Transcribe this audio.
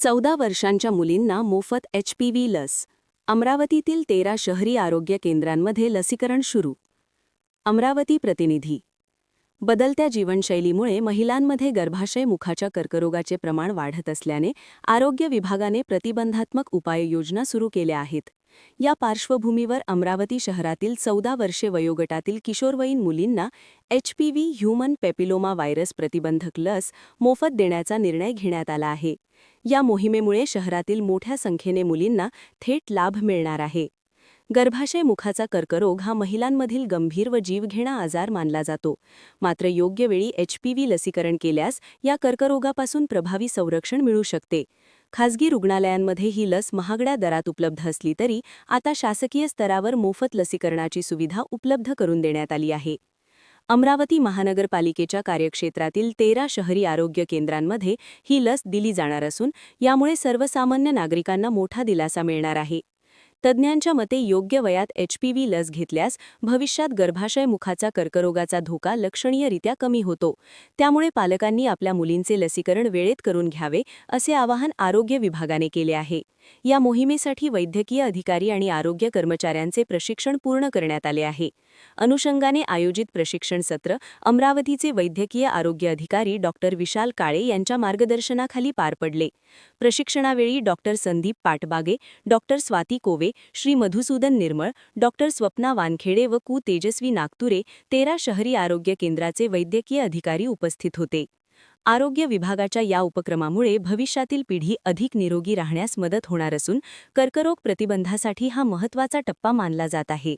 14 वर्षांच्या मुलींना मोफत HPV लस. अमरावतीतील 13 शहरी आरोग्य केंद्रांमध्ये लसीकरण सुरू. अमरावती प्रतिनिधी. बदलत्या जीवनशैलीमुळे महिलांमध्ये गर्भाशय मुखाच्या कर्करोगाचे प्रमाण वाढत असल्याने आरोग्य विभागाने प्रतिबंधात्मक उपाययोजना सुरू केल्या आहेत. या पार्श्वभूमीवर अमरावती शहरातील 14 वर्षे वयोगटातील किशोरवयीन मुलींना HPV ह्यूमन पॅपिलोमा व्हायरस प्रतिबंधक लस मोफत देण्याचा निर्णय घेण्यात आला आहे. या मोहिमेमुळे शहरातील मोठ्या संख्येने मुलींना थेट लाभ मिळणार आहे. गर्भाशय मुखाचा कर्करोग हा महिलांमधील गंभीर व जीवघेणा आजार मानला जातो. मात्र योग्य वेळी HPV लसीकरण केल्यास या कर्करोगापासून प्रभावी संरक्षण मिळू शकते. खासगी रुग्णालयांमध्ये ही लस महागड्या दरात उपलब्ध असली तरी आता शासकीय स्तरावर मोफत लसीकरणाची सुविधा उपलब्ध करून देण्यात आली आहे. अमरावती महानगरपालिकेच्या कार्यक्षेत्रातील 13 शहरी आरोग्य केंद्रांमध्ये ही लस दिली जाणार असून यामुळे सर्वसामान्य नागरिकांना मोठा दिलासा मिळणार आहे. तज्ज्ञांच्या मते योग्य वयात HPV लस घेतल्यास भविष्यात गर्भाशय मुखाचा कर्करोगाचा धोका लक्षणीयरित्या कमी होतो. त्यामुळे पालकांनी आपल्या मुलींचे लसीकरण वेळेत करून घ्यावे असे आवाहन आरोग्य विभागाने केले आहे. या मोहिमेसाठी वैद्यकीय अधिकारी आणि आरोग्य कर्मचाऱ्यांचे प्रशिक्षण पूर्ण करण्यात आले आहे. अनुषंगाने आयोजित प्रशिक्षण सत्र अमरावतीचे वैद्यकीय आरोग्य अधिकारी डॉक्टर विशाल काळे यांच्या मार्गदर्शनाखाली पार पडले. प्रशिक्षणावेळी डॉक्टर संदीप पाटबागे, डॉक्टर स्वाती कोवे, श्री मधुसूदन निर्मळ, डॉक्टर स्वप्ना वानखेडे व कु तेजस्वी नागतुरे 13 शहरी आरोग्य केंद्राचे वैद्यकीय अधिकारी उपस्थित होते. आरोग्य विभागाच्या या उपक्रमामुळे भविष्यातील पिढी अधिक निरोगी राहण्यास मदत होणार असून कर्करोग प्रतिबंधासाठी हा महत्त्वाचा टप्पा मानला जात आहे.